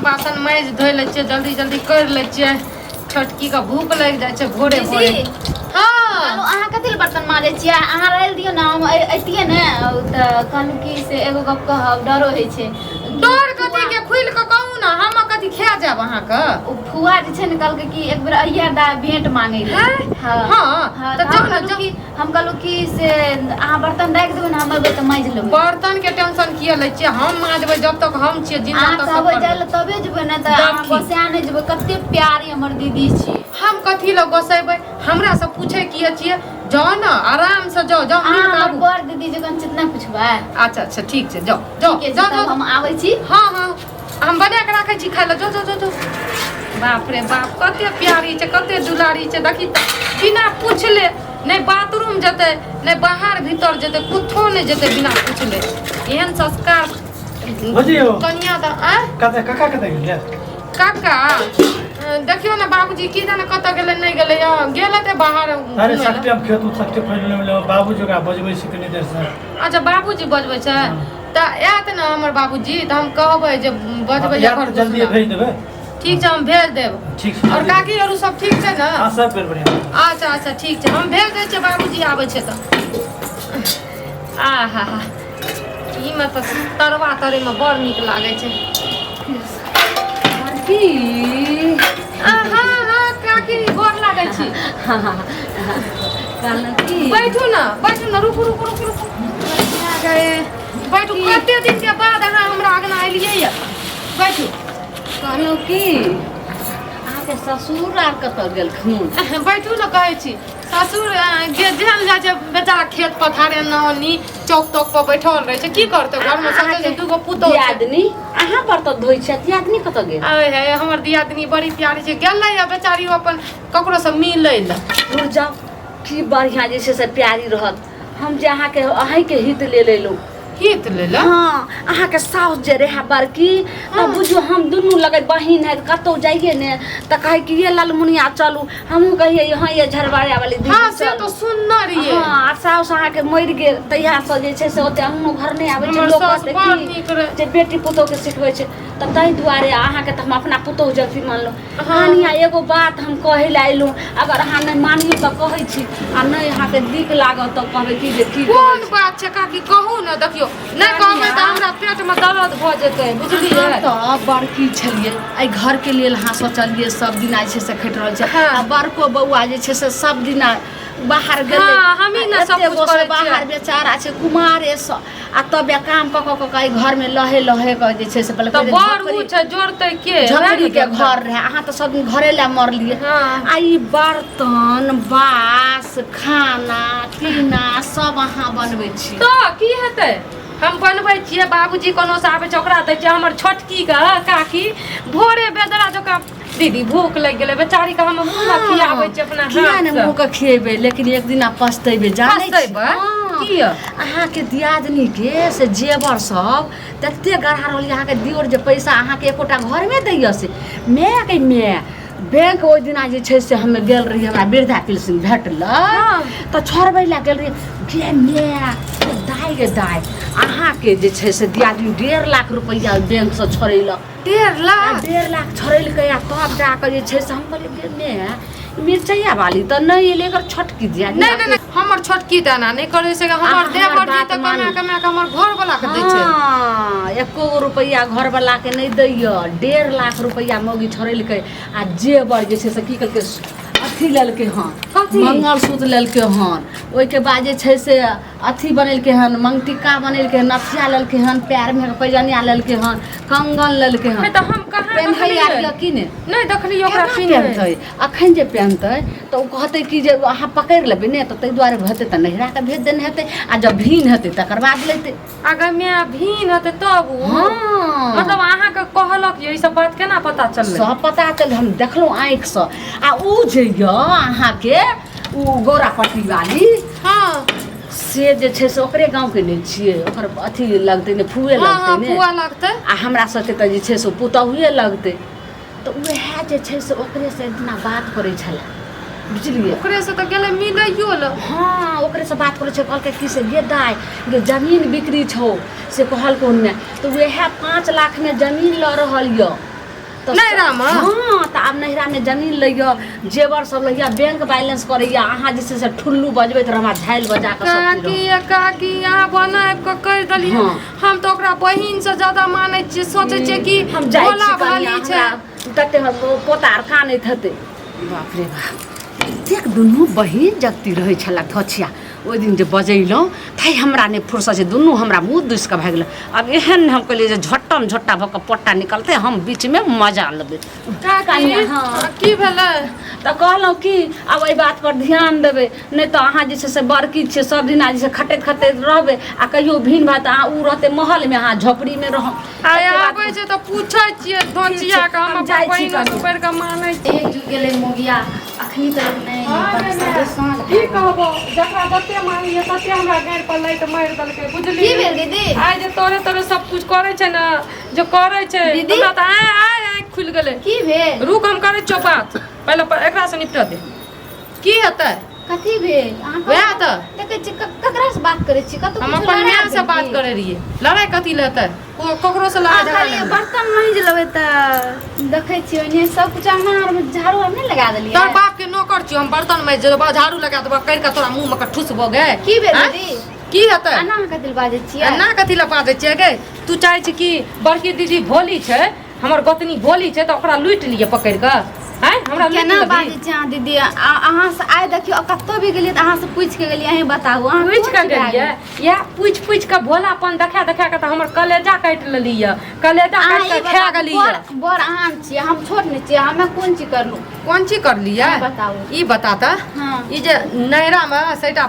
बासन माइज धोइ लै छियै जल्दी जल्दी कर लै छियै छोटकी का भूख लग जाए छै भोरे भोरे। हां अहाँ कथि बर्तन माजे छियै अहाँ रहल दियौ ना हम एतिए ने त कहलु की से एगो गप कहब डरो होइ छै। डर कथि के खुल के कहू ना हम कथि खा जाब अहाँ के। फुआ जे छै ने कहलकै कि एक बेर अइया दा भेंट मांगे ले। हां त जाउ ना हम कहलु कि से अहाँ बर्तन राख देबै ना हम एबै त मांज लेबै। बर्तन के टेंशन किया लै छियै हम मांजबै जब तक हम छियै जिंदा तब तक कहबै जाय तबे जेबै ना त अहाँ गोसा नै जेबै कते प्यारी हमर दीदी छी। हम कथि ल गोसेबै हमरा से पूछे किए छियै जाओ ना आराम से जाओ जाओ हमर बड़ दीदी जकन चितना पूछबै। अच्छा अच्छा ठीक छै जाओ जाओ जाओ हम आबै छी। हां हां हम बना के राखै छी खाय ल जाओ जाओ जाओ। बाप रे बाप कते प्यारी छै कते दुलारी छै देखी बिना पूछले नै बाथरूम जते नै बाहर भीतर जते कुछो नै जते बिना पूछले एहन संस्कार कन्या त आ काका कतै गेल काका देखियो ना बाबूजी की जाने कत गेले नहीं गेले गेले ते बाहर। अरे सकते हम खेत सकते फैल ले बाबूजी का बजबै छी कनी देर से। अच्छा बाबूजी बजबै छै त आयत ना हमर बाबूजी त हम कहबै जे बजबै घर जल्दी भेज देबै। ठीक छै हम भेज देब। ठीक छै और काकी और सब ठीक छै ना। हां सब बढ़िया। अच्छा अच्छा ठीक छै हम भेज दै छियै बाबूजी आबै छै त। आहा हा ई में त तरवा तरे में बड़ नीक लागे छै। की आहा हा काकी गोर लागै छी। कहलौ की बैठू ना रुकू रुकू रुकू रुकू आ गए बैठू कते दिन के बाद अहाँ हमरा आगना एलियै या बैठू। कहलौ की अहाँ के ससुर आर कत गेलखुन। बैठू ना कहै छी ससुर जेहन जाइ छै बेचारा खेत पथारे नौनी चौक तौक पर बैठल रहे छै की करतै घर में सोचे छै दूगो पुतौ दियादनी अहाँ बर्तन धोइ छै दियादनी कत गेल। आए हे हमर दियादनी बड़ी प्यारी छै गेलै या बेचारी अपन ककरो से मिलै ल। दूर जाओ की बढ़िया जे छै से प्यारी रहत हम जे अहाँ के हित ले लेलु। हित ले ल हां अहाँ के साउस जे रहे बड़की त बुझो हम दुनू लगे बहिन है कतौ जाइए ने त कहे कि ये लालमुनिया चलू हमहू कहिए हां ये झरवाड़िया वाली दीदी। हां से तो सुनना रहिए। हां साउस अहाँ के मर गेल तहिया से जे छै से ओते अंगनो घर नै आबै छै लोग कहते कि जे बेटी पुतौ के सिखबै छै त तै दुआरे अहाँ के त हम अपना पुतौ जैसी मानलो। हानिया एगो बात हम कहे ला आइलु अगर अहाँ नै मानियो त कहै छी आ नै अहाँ के दिक लागत त कहबै कि जे की कोन बात छै काकी कहू ना देखियो नै कहबै त हमरा पेट में दर्द भ जेतै बुझलियै। त बड़की छलिए आई घर के लेल हां सोचलिए सब दिन आइ छै से खैट रहल छै आ बड़को बौआ जे छै से सब दिन बाहर गेलै। हां हमी ना सब कुछ करे बाहर बेचारा छै कुमारे स आ तबे काम क के घर में लहे लहे के जे छै से पहले त बड़ छै जोड़तै के झोपड़ी के घर रहे अहाँ त सब दिन घरे ला मरलिए। आ ई बर्तन बास खाना पीना सब अहाँ बनबै छी त की हेतै हम बनबै छियै बाबूजी कोनो से आबै छै ओकरा दै छियै हमर छोटकी का काकी भोरे बेदरा जका दीदी भूख लग गेलै बेचारी का हम मुंह में खियाबै छी अपना हाथ से। किया ने मुंह के खिएबै लेकिन एक दिन पछतैबे जानै छी। की अहाँ के दियादनी के से जेवर सब तते गढ़ा रहली अहाँ के दियोर जे पैसा अहाँ के एकोटा घर में दैय से मैं के मैं बैंक ओइ दिना जे छै से हम गेल रही हमरा वृद्धा पेंशन भेटल त छोड़बै ला गेल रही के मैं दाई गे दाई अहाँ के जे छै से दियादनी 1.5 लाख रुपया बैंक से छोड़ैल 1.5 लाख छोड़ैल के या तब जाके जे छै से हम कहलिए मैं मिर्चैया वाली त नहीं लेकर छोटकी दियादनी नहीं हमर छोटकी दाना नहीं करे से हमर देवर जी त कमा कमा के हमर घर वाला के दै छै। हां 1 रुपया घर वाला के नहीं दैय 1.5 लाख रुपया मौगी छोड़ैल के आ जेवर जे छै से की कहलके अथी लेलके हन मंगलसूत्र लेलके हन ओइ के बाद जे छै से अथी बनेलके हन मंगटिका बनेलके हन नथिया लेलके हन पैर में पैजनिया लेलके हन कंगन लेलके हन त हम कहां पेन्है आलियो कि ने नहीं देखली ओकरा पेन्हतै अखन जे पेन्हतै त उ कहतै कि जे अहाँ पकड़ लेबै ने त तै दुआरे हेतै त नहिरा के भेज देने हेतै आ जब भीन हेतै तकर बाद लेतै अगर मैं भीन हेतै तब हां मतलब अहाँ के कहलक ये सब बात केना पता चललै। सब पता चल हम देखलौ आँख से आ उ जे य अहाँ के उ गोरापट्टी वाली हां से जे छै से ओकरे गांव के नै छियै ओकर अथी लगतै ने फुए लगतै ने फुआ लगतै आ हमरा सबके त जे छै से पुतहुए लगतै त उहे जे छै से ओकरे से इतना बात करै छला बुझलिए ओकरे से त गेलै मिलैयो ल। हां ओकरे से बात करै छै कहलकै कि से गे दाई गे जमीन बिक्री छौ से कहलको ने त उहे 5 लाख में जमीन ल रहल य नैहरा में हाँ तो आब नैहरा में जमीन लैया जेवर सब लैया बैंक बैलेंस करैया अहाँ जे छै से ठुल्लू बजबैत रहमा झाइल बजा के सब चीज काकी काकी यहाँ बना के कह दली हाँ। हम तो ओकरा बहिन से ज्यादा मानै छियै सोचे छियै कि हम जाइ भोला छी भाली छै तते पोतार कानैत हेतै बाप रे बाप देख दुनू बहिन जगती रहै छला धछिया ओहि दिन जे बजैलहुँ ताहि हमरा नहि फुर्सत छै दुनू हमरा मुँह दुसि कऽ भए गेलै अब एहन हम कहलियै जे झट्टम झट्टा भऽ कऽ पोट्टा निकलतै हम बीचमे मजा लेबै काकी हाँ की भेलै तऽ कहलहुँ कि आब एहि बात पर ध्यान देबै नहि तऽ अहाँ जे छै से बड़की छियै सब दिना जे छै खटैत खटैत रहबै आ कहियो भिन भात अहाँ उ रहतै महलमे अहाँ झोपड़ीमे रहब आय आबै छै तऽ पूछै छियै धोचिया के हम जाइ अपन छी बहिन कनी। ऊपर के मानै छी एक जुग गेलै मोगिया अखनी तक नहीं की कहबो जकरा जते मानिए तते हमरा गाड़ पर लाइट मारि देलकै बुझली की भेल दीदी? आइ जे तोरे तोरे सब कुछ करे छै ना जो करे छै दीदी? हमरा त आय आय आय खुल गेलै की भेल रुक हम करे छौ बात पहले एकरा से निपटा दे की हेतै कथी भेल अहाँ वएह त देखै छी ककरा से बात करै छी कतौ हम अपन माय से बात करे रहिए लड़ाई कथी लेतै ककरो से लड़ाई झगड़ा नहीं बर्तन नहीं जे लेबै तऽ देखै छी ओने सब कुछ अहाँ में झाड़ू आर नहीं लगा देलियै तोर बाप के नौकर छी हम बर्तन में जे झाड़ू लगा देबा कर के तोरा मुंह में के ठुस भ गए की भेल आँय? दीदी की हेतै अना कथी बाजै छियै ना कथी ला बाजै छियै गे तू चाहै छी कि बड़की दीदी भोली छै हमर गोतनी भोली छै तऽ ओकरा लूटि लिए पकड़ कऽ हैं हमरा लूटि केना लेबही? बाजै छी अहाँ दीदी अहाँ से आइ देखियो कतौ भी गेलियै तऽ अहाँ से पूछ के गेलियै अहीं बताउ अहाँ पूछ के गेलियै या पूछ के भोलापन देखा के तऽ हमर कलेजा काटि लेली य कलेजा काटि के खा गेली य बड़ अहाँ छियै हम छोट नहीं छियै हमे कोन चीज करलू कोन चीज करलियै हाँ, बताउ। ई बता त हाँ। ई जे नैहरा में सेटा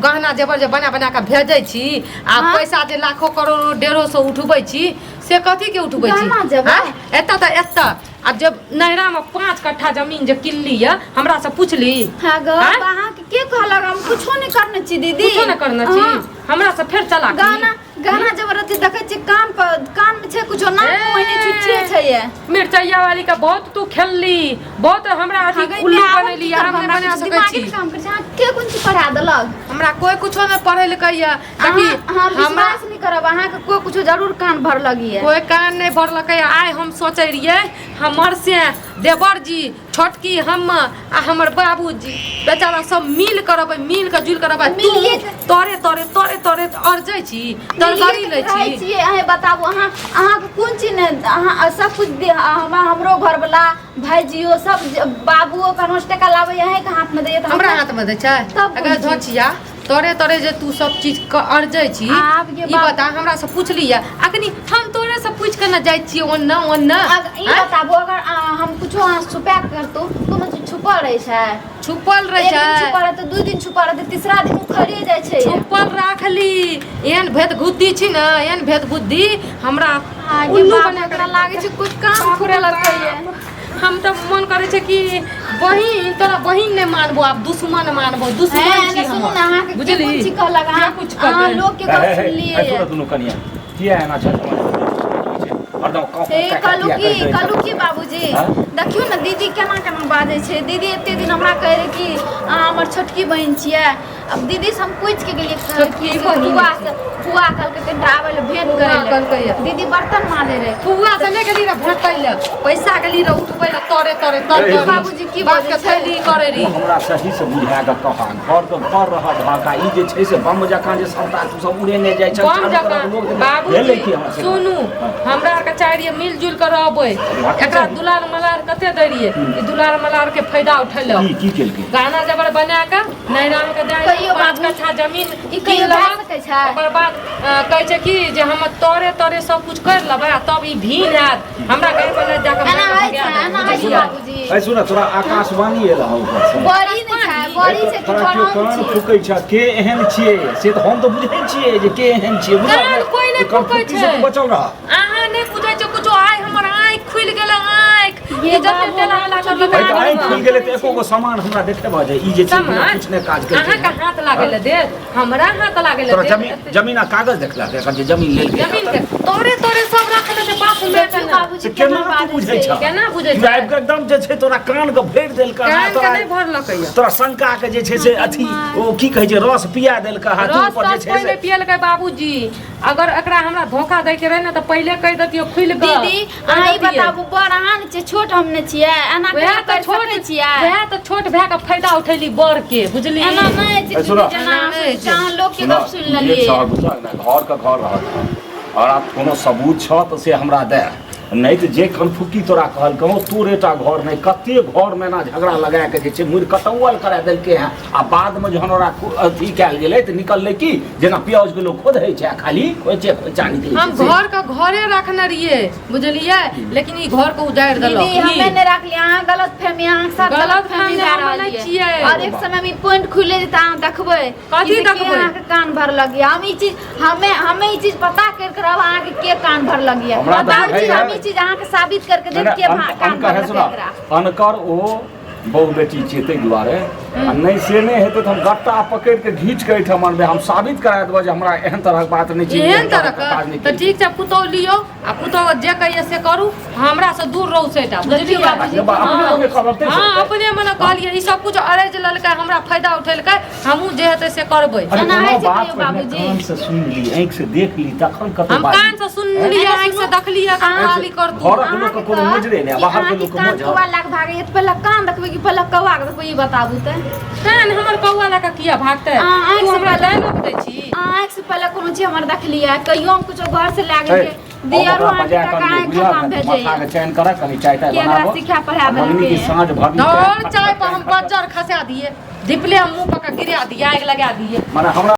गहना जेवर जे बना के भेजै छी आ हाँ। पैसा जे लाखों करोड़ों 150 उठबै छी से कथी के उठबै छी गहना जेवर? हाँ? एतऽ तऽ एतऽ आ जब नैहरा में 5 कट्ठा जमीन जे किनली य हमरा से पूछली हाँ गो हाँ? अहाँ के कहलक हम कुछो नहीं करने छी दीदी कुछो न करना छी हाँ। हमरा से फेर चला गाना जबरदस्ती देखै छी कान में छै कुछो ना ओहिने छुच्छे छै ये मिर्चैया वाली का बहुत तू खेलली बहुत हमरा अथी उल्लू बनैली हम नहीं बना सकै छी काम कर छी के कोन चीज पढ़ा देलक हमरा कोई कुछो नहीं पढ़े लिखे या ताकि अहाँ विश्वास नहीं करब अहाँ के कोई कुछो जरूर कान भर लगी है कोई कान नहीं भरलकै आइ हम सोचे रहिए हमर से देवर जी छोटकी हम आ हमर बाबूजी बेचारा सब मिल करबै मिल के जुल करबै तू मिलिए तोरे तोरे तोरे तोरे अर्जै छी तरकारी लै छी छी अहे बताबू अहाँ के कोन चीज ने अहाँ सब कुछ हमरो घर वाला भाईजियो सब बाबूओ का 5 टका लाबै अहे के हाथ में दैए त हमरा हाथ में दै छै तब अगर बुझी। धोचिया तोरे तोरे जे तू सब चीज क अर्जै छी आब ये ई बता हमरा से पूछली या अखनी हम तोरे से पूछ के न जाय छी ओन्ना ओन्ना ई बताबू अगर हम कुछो अहाँ छुपा करतू कोनो चीज छुपल रहै छै छुपल रह एक दिन छै छुपल रहतै 2 दिन छुपल रहतै तीसरा दिन उखड़े जाइ छै छुपल राखली एहन भेद बुद्धि छी न एहन भेद बुद्धि हमरा आगे उल्लू बाप बना एकरा लागे छै कुछ काम करे लगतै ये हम तो मन करे छै कि बहिन तोरा बहिन नहीं मानबो आप दुश्मन मानबो दुश्मन छी सुन हम अहाँ के बुझली कुछ कहलक क्या कुछ कर अहाँ दे? लोग के बात सुन लिए सुनो दुनू कनिया किया एना छै हरदम कलू की बाबूजी हाँ? देखियो ना दीदी केना केना बाजै छै दीदी एते दिन हमरा कहै रहे कि अहाँ हमर छोटकी बहिन छियै अब दीदी से हम पूछ के गेलिए छोटकी बहिन फुआ कहलकै कनिटा आबै ले भेंट करे कहलकै ले दीदी बर्तन माने रहे फुआ से नहीं गेली रे भेटै ले पैसा गेली रे उठबै ले तोरे तोरे अरे बाबूजी की बात के बाजै छै थैली करे री हमरा सही से बुझा के कहा घर तो पर रह भागा ई जे छै से बम जकां जे सबटा तू सब उड़ेने जाइ छै बम जकां बाबूजी सुनू हमरा आर के चाहे मिलजुल कर रहबै एकरा दुलार मलार कते दै रहिए ई दुलार मलार के फायदा उठैले की केलकै गाना जबर बना के नैना में के दे कहियो 5 कट्ठा जमीन ई कहियो भए सकै छै ओकर बाद कहै छै कि जे हम तोरे तोरे सब कुछ कर लेबै आ तब ई भीड़ हैत हमरा घर पर ले जाके एना भगा होइ के छै भगा एना देत। होइ छै बाबूजी ऐ सुन तोरा आकाशवाणी एला हो ऊपर से बड़ी नहीं छै बड़ी से कि तोरा केओ बड़ा कान छी फुकै छ के एहन छियै से तऽ हम तऽ बुझै छियै जे के एहन छियै कान कोई नहि फूकै छै। बचल रह अहाँ नहीं बुझै छै कुछो आइ हमर आँख खुलि गेल आँख ये जते बाबू तेला वाला कर भाई लगा तऽ आँखि खुलि गेलै तऽ एको गो सामान हमरा देखेबा जे ई जे छै बिना कुछ नहि काज करै अहाँ छै का हाथ लागल दे हमरा हाथ लागल तोरा दे जमीन आ कागज देखला एखन जे जमीन लेल जमीन के तोरे तोरे सब रख दे बाप में देखियो केना बाबूजी से केना केना तू बुझै छ केना बुझै तू आबि के एकदम जे छै तोरा कान के भरि देलका कान के तोरा नहीं भरलकै तोरा शंका के जे छै से अथी ओ की कहै छै रस पिया देलका हाथ रस पर जे तस छै पहिले से पियलकै बाबूजी अगर एकरा हमरा धोखा दै के रहे ना त पहिले कहि देतियो खुल ग दीदी अहाँ ई बताबू बड़ अहाँ ने छोट हम ने छियै एना वएह केना त कर छोट सकै छियै वएह त छोट भए के फायदा उठैली बड़ के बुझली एना नहीं ए, जे सुनो। जना जहाँ लोग के गप सुन ये लेलिए छ बुझल ना घर के घर रहत और आप कोनो सबूत छ त से हमरा दे नहीं तो जे कनफुकी तोरा कहलकौ तोरेटा घर नहीं कते घर में ना झगड़ा लगा के जे छै मुड़ कटौल करा देलके हैं आ बाद में जहन ओरा अथी कैल गेलै त निकललै की जेना प्याज के लोग खोदै छै खाली खोचे खोचा निकलै हम घर का घरे रखने रहिए बुझलिए लेकिन ई घर को उजाड़ देलक दीदी हमें ने रखली अहाँ गलत फहमी अहाँ के साथ गलत गलत फहमी फहमी भए हम रहल नहीं है छियै। और एक समय में पॉइंट खुले जेता अहाँ देखबै कथी कि से देखबै? के अहाँ के कान भर लगी हम ई चीज हमें ई चीज पता कर कर अहाँ के कान भर लगी है हमरा तऽ बाबूजी बुझाइया- हम ई चीज अहाँ के साबित करके देब के कान भर लगी एकरा अनकर ओ बहु बेटी छै ताहि दुआरे आ नहीं से नहीं हेतै तऽ हम गट्टा पकड़ि के घींच के एहिठाम अनबै हम साबित करा देबै जे हमरा एहन तरहक बात नहीं छै एहन तरह का तो ठीक छै पुतौह लियो आ पुतौह जे कहिए से करू हमरा से दूर रहू सेटा बुझलिए बाबूजी, अपने करते हाँ अपने मने कहलिए ई सब कुछ अरेंज ललकै हमरा फायदा उठेलकै हमहू जे हेतै से करबै अरे एना कोनो होइ छै बात कहियो पहिले बाबूजी। कान से सुन ली आँखि से देख ली तखन कतौ हम बात कान से सुनलिए आँखि से देखलिए खाली कर दू घरक लोक के कोनो मोजरे नहि बाहर के लोक के मोज कौआ लाग भागे तो पहले कान देखबै कि पहले कौआ के देखबै ई बताबू ते कान हमर कौआ लगा किया भागतै आँखि तू से हमरा पहले- डायलॉग दै छी आँख से पहले कोनो चीज हमर देखलिए कहियो हम कुछो घर से लागे के दियरो ओकरा आँख बजा का कर आँख बुझा काम के भेजैया माथा के चैन कर कनी चाय टाय कि एकरा बनाबो सिखा पढ़ा देलकै मम्मी की है। साँझ भरनी और चाय पर हम बज्जर खसा दिए डिपले मुंह पर गिरा दिए आग लगा दिए माने हमरा